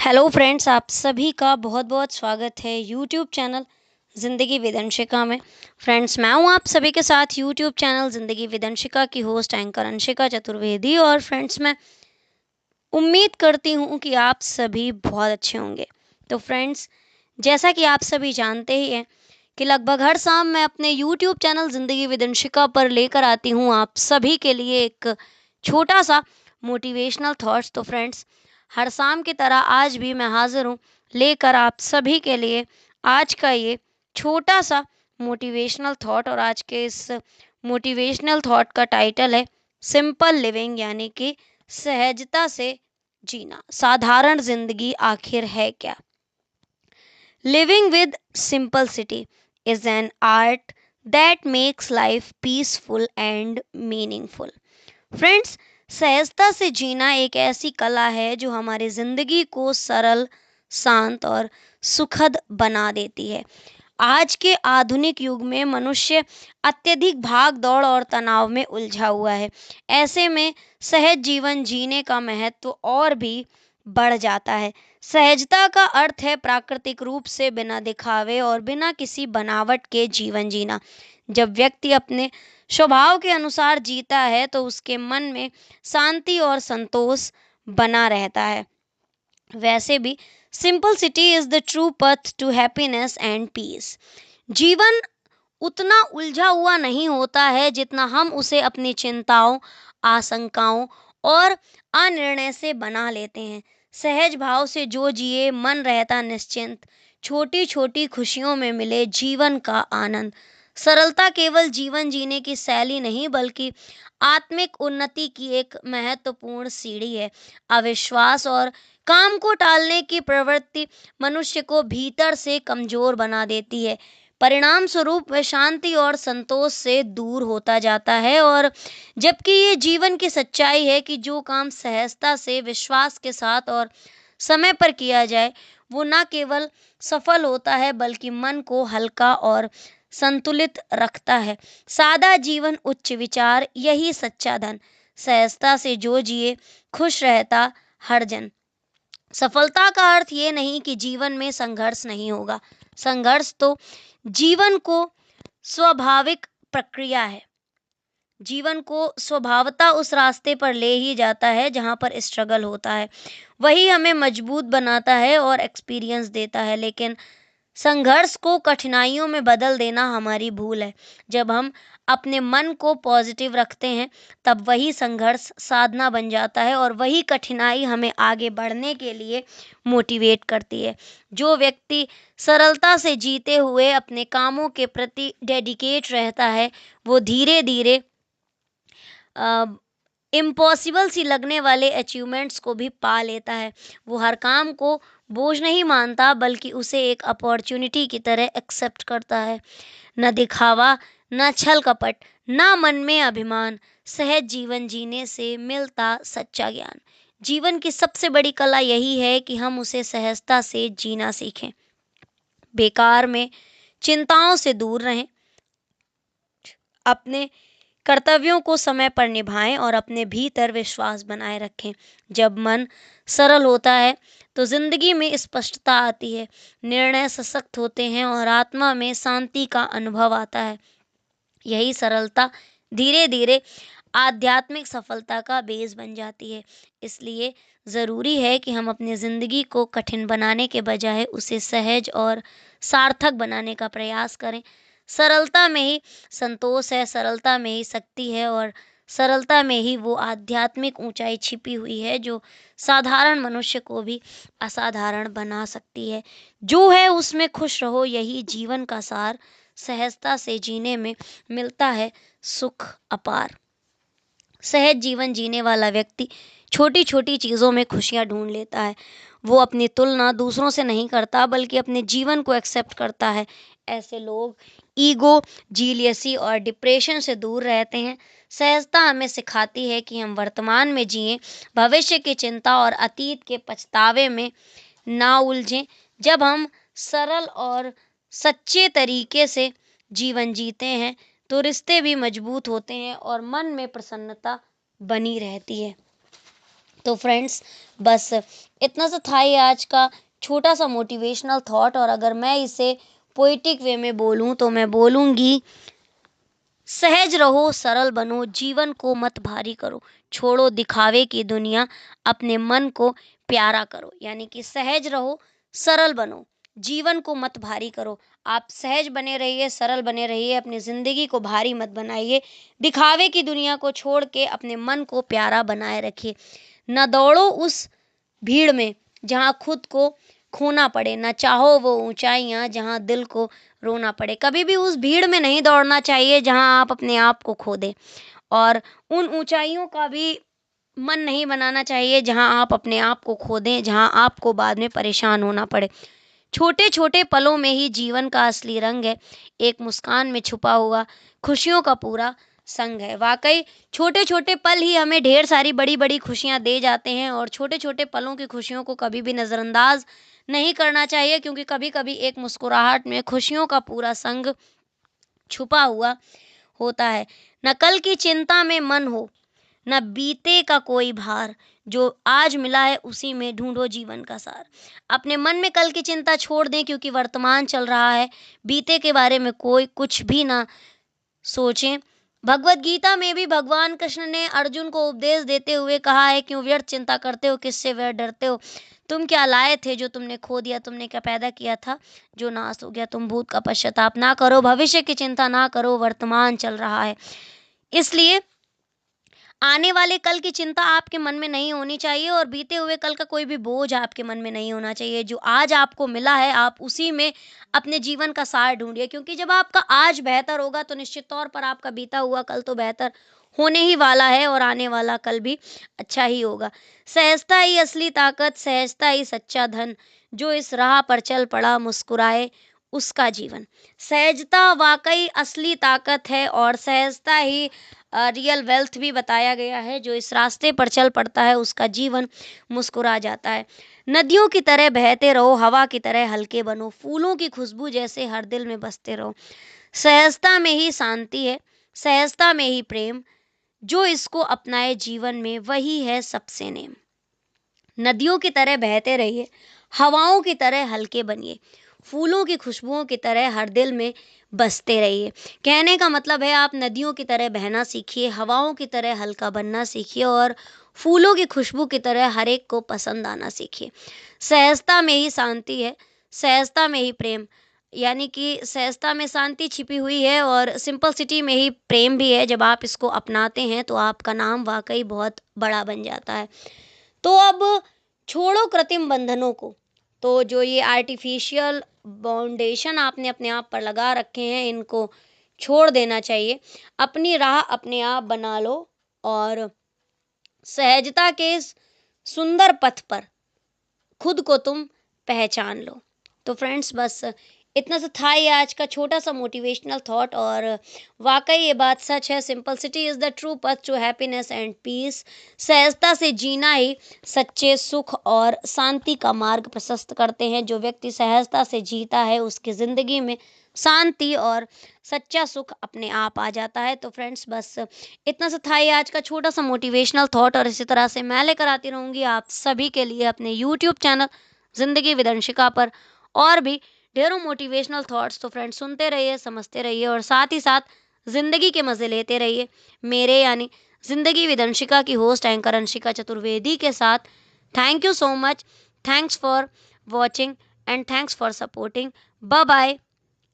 Hello friends, आप सभी का बहुत बहुत स्वागत है यूट्यूब चैनल ज़िंदगी विद अंशिका में। फ्रेंड्स, मैं हूं आप सभी के साथ यूट्यूब चैनल ज़िंदगी विद अंशिका की होस्ट एंकर अंशिका चतुर्वेदी। और फ्रेंड्स, मैं उम्मीद करती हूं कि आप सभी बहुत अच्छे होंगे। तो फ्रेंड्स, जैसा कि आप सभी जानते ही हैं कि लगभग हर शाम मैं अपने यूट्यूब चैनल ज़िंदगी विद अंशिका पर लेकर आती हूं आप सभी के लिए एक छोटा सा मोटिवेशनल थॉट्स। तो फ्रेंड्स, हर शाम की तरह आज भी मैं हाजिर हूँ लेकर आप सभी के लिए आज का ये छोटा सा मोटिवेशनल थॉट। और आज के इस मोटिवेशनल थॉट का टाइटल है सिंपल लिविंग, यानी कि सहजता से जीना। साधारण जिंदगी आखिर है क्या? Living with simplicity is an art that makes life peaceful and meaningful. Friends, सहजता से जीना एक ऐसी कला है जो हमारी जिंदगी को सरल, शांत और सुखद बना देती है। आज के आधुनिक युग में मनुष्य अत्यधिक भाग दौड़ और तनाव में उलझा हुआ है। ऐसे में सहज जीवन जीने का महत्व और भी बढ़ जाता है। सहजता का अर्थ है प्राकृतिक रूप से बिना दिखावे और बिना किसी बनावट के जीवन जीना। जब व्यक्ति अपने स्वभाव के अनुसार जीता है तो उसके मन में शांति और संतोष बना रहता है। वैसे भी सिंपलिसिटी इज द ट्रू पथ टू हैप्पीनेस एंड पीस। जीवन उतना उलझा हुआ नहीं होता है जितना हम उसे अपनी चिंताओं, आशंकाओं और अनिर्णय से बना लेते हैं। सहज भाव से जो जिए मन रहता निश्चिंत, छोटी छोटी खुशियों में मिले जीवन का आनंद। सरलता केवल जीवन जीने की शैली नहीं बल्कि आत्मिक उन्नति की एक महत्वपूर्ण सीढ़ी है। अविश्वास और काम को टालने की प्रवृत्ति मनुष्य को भीतर से कमजोर बना देती है। परिणाम स्वरूप वह शांति और संतोष से दूर होता जाता है। और जबकि ये जीवन की सच्चाई है कि जो काम सहजता से, विश्वास के साथ और समय पर किया जाए वो न केवल सफल होता है बल्कि मन को हल्का और संतुलित रखता है। सादा जीवन, उच्च विचार, यही सच्चा धन। सहजता से जो जिए खुश रहता हर जन। सफलता का अर्थ ये नहीं कि जीवन में संघर्ष नहीं होगा। संघर्ष तो जीवन को स्वाभाविक प्रक्रिया है। जीवन को स्वभावतः उस रास्ते पर ले ही जाता है जहाँ पर स्ट्रगल होता है। वही हमें मजबूत बनाता है और एक्सपीरियंस देता है। लेकिन संघर्ष को कठिनाइयों में बदल देना हमारी भूल है। जब हम अपने मन को पॉजिटिव रखते हैं तब वही संघर्ष साधना बन जाता है और वही कठिनाई हमें आगे बढ़ने के लिए मोटिवेट करती है। जो व्यक्ति सरलता से जीते हुए अपने कामों के प्रति डेडिकेट रहता है वो धीरे धीरे इम्पॉसिबल सी लगने वाले अचीवमेंट्स को भी पा लेता है। वो हर काम को बोझ नहीं मानता बल्कि उसे एक अपॉर्चुनिटी की तरह एक्सेप्ट करता है। न दिखावा, न छल कपट, न मन में अभिमान। सहज जीवन जीने से मिलता सच्चा ज्ञान। जीवन की सबसे बड़ी कला यही है कि हम उसे सहजता से जीना सीखें। बेकार में चिंताओं से दूर रहें, अपने कर्तव्यों को समय पर निभाएं और अपने भीतर विश्वास बनाए रखें। जब मन सरल होता है तो जिंदगी में स्पष्टता आती है, निर्णय सशक्त होते हैं और आत्मा में शांति का अनुभव आता है। यही सरलता धीरे धीरे आध्यात्मिक सफलता का बेस बन जाती है। इसलिए ज़रूरी है कि हम अपनी ज़िंदगी को कठिन बनाने के बजाय उसे सहज और सार्थक बनाने का प्रयास करें। सरलता में ही संतोष है, सरलता में ही शक्ति है और सरलता में ही वो आध्यात्मिक ऊंचाई छिपी हुई है जो साधारण मनुष्य को भी असाधारण बना सकती है। जो है उसमें खुश रहो, यही जीवन का सार। सहजता से जीने में मिलता है सुख अपार। सहज जीवन जीने वाला व्यक्ति छोटी छोटी चीज़ों में खुशियाँ ढूंढ लेता है। वो अपनी तुलना दूसरों से नहीं करता बल्कि अपने जीवन को एक्सेप्ट करता है। ऐसे लोग ईगो, जीलियसी और डिप्रेशन से दूर रहते हैं। सहजता हमें सिखाती है कि हम वर्तमान में जिएं, भविष्य की चिंता और अतीत के पछतावे में ना उलझें। जब हम सरल और सच्चे तरीके से जीवन जीते हैं तो रिश्ते भी मजबूत होते हैं और मन में प्रसन्नता बनी रहती है। तो फ्रेंड्स बस इतना सा था ये आज का छोटा सा मोटिवेशनल थॉट। और अगर मैं इसे पोएटिक वे में बोलूँ तो मैं बोलूँगी, सहज रहो सरल बनो, जीवन को मत भारी करो, छोड़ो दिखावे की दुनिया, अपने मन को प्यारा करो। यानी कि सहज रहो सरल बनो, जीवन को मत भारी करो। आप सहज बने रहिए, सरल बने रहिए, अपनी ज़िंदगी को भारी मत बनाइए, दिखावे की दुनिया को छोड़ के अपने मन को प्यारा बनाए रखिए। न दौड़ो उस भीड़ में जहाँ खुद को खोना पड़े, न चाहो वो ऊंचाइयाँ जहाँ दिल को रोना पड़े। कभी भी उस भीड़ में नहीं दौड़ना चाहिए जहाँ आप अपने आप को खो दें, और उन ऊंचाइयों का भी मन नहीं बनाना चाहिए जहाँ आप अपने आप को खो दें, जहाँ आपको बाद में परेशान होना पड़े। छोटे छोटे पलों में ही जीवन का असली रंग है, एक मुस्कान में छुपा हुआ खुशियों का पूरा संग है। वाकई छोटे छोटे पल ही हमें ढेर सारी बड़ी बड़ी खुशियां दे जाते हैं, और छोटे छोटे पलों की खुशियों को कभी भी नज़रअंदाज नहीं करना चाहिए, क्योंकि कभी कभी एक मुस्कुराहट में खुशियों का पूरा संग छुपा हुआ होता है। न कल की चिंता में मन हो, न बीते का कोई भार, जो आज मिला है उसी में ढूंढो जीवन का सार। अपने मन में कल की चिंता छोड़ दें, क्योंकि वर्तमान चल रहा है, बीते के बारे में कोई कुछ भी ना सोचें। भगवत गीता में भी भगवान कृष्ण ने अर्जुन को उपदेश देते हुए कहा है, क्यों व्यर्थ चिंता करते हो, किससे व्यर्थ डरते हो, तुम क्या लाए थे जो तुमने खो दिया, तुमने क्या पैदा किया था जो नाश हो गया। तुम भूत का पश्चाताप ना करो, भविष्य की चिंता ना करो, वर्तमान चल रहा है। इसलिए आने वाले कल की चिंता आपके मन में नहीं होनी चाहिए, और बीते हुए कल का कोई भी बोझ आपके मन में नहीं होना चाहिए। जो आज आपको मिला है, आप उसी में अपने जीवन का सार ढूंढिए, क्योंकि जब आपका आज बेहतर होगा तो निश्चित तौर पर आपका बीता हुआ कल तो बेहतर होने ही वाला है, और आने वाला कल भी अच्छा ही होगा। सहजता ही असली ताकत, सहजता ही सच्चा धन, जो इस राह पर चल पड़ा मुस्कुराए उसका जीवन। सहजता वाकई असली ताकत है, और सहजता ही रियल वेल्थ भी बताया गया है। जो इस रास्ते पर चल पड़ता है उसका जीवन मुस्कुरा जाता है। नदियों की तरह बहते रहो, हवा की तरह हल्के बनो, फूलों की खुशबू जैसे हर दिल में बसते रहो। सहजता में ही शांति है, सहजता में ही प्रेम, जो इसको अपनाए जीवन में वही है सबसे नेम। नदियों की तरह बहते रहिए, हवाओं की तरह हल्के बनिए, फूलों की खुशबुओं की तरह हर दिल में बसते रहिए। कहने का मतलब है, आप नदियों की तरह बहना सीखिए, हवाओं की तरह हल्का बनना सीखिए, और फूलों की खुशबू की तरह हर एक को पसंद आना सीखिए। सहजता में ही शांति है, सहजता में ही प्रेम, यानी कि सहजता में शांति छिपी हुई है, और सिंपलिसिटी में ही प्रेम भी है। जब आप इसको अपनाते हैं तो आपका नाम वाकई बहुत बड़ा बन जाता है। तो अब छोड़ो कृत्रिम बंधनों को, तो जो ये आर्टिफिशियल बाउंडेशन आपने अपने आप पर लगा रखे हैं, इनको छोड़ देना चाहिए। अपनी राह अपने आप बना लो, और सहजता के इस सुंदर पथ पर खुद को तुम पहचान लो। तो फ्रेंड्स बस इतना सा था ये आज का छोटा सा मोटिवेशनल थॉट, और वाकई ये बात सच है, सिंपलिसिटी इज़ द ट्रू पथ टू हैप्पीनेस एंड पीस। सहजता से जीना ही सच्चे सुख और शांति का मार्ग प्रशस्त करते हैं। जो व्यक्ति सहजता से जीता है उसकी ज़िंदगी में शांति और सच्चा सुख अपने आप आ जाता है। तो फ्रेंड्स बस इतना सा था ये आज का छोटा सा मोटिवेशनल थॉट, और इसी तरह से मैं लेकर आती रहूँगी आप सभी के लिए अपने यूट्यूब चैनल ज़िंदगी विद अंशिका पर और भी ढेरों मोटिवेशनल थॉट्स। तो फ्रेंड्स सुनते रहिए, समझते रहिए, और साथ ही साथ ज़िंदगी के मज़े लेते रहिए, मेरे यानी ज़िंदगी विद अंशिका की होस्ट एंकर अंशिका चतुर्वेदी के साथ। Thank you so much, thanks for watching and thanks for supporting. Bye bye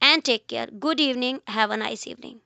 and take care, good evening, have a nice evening.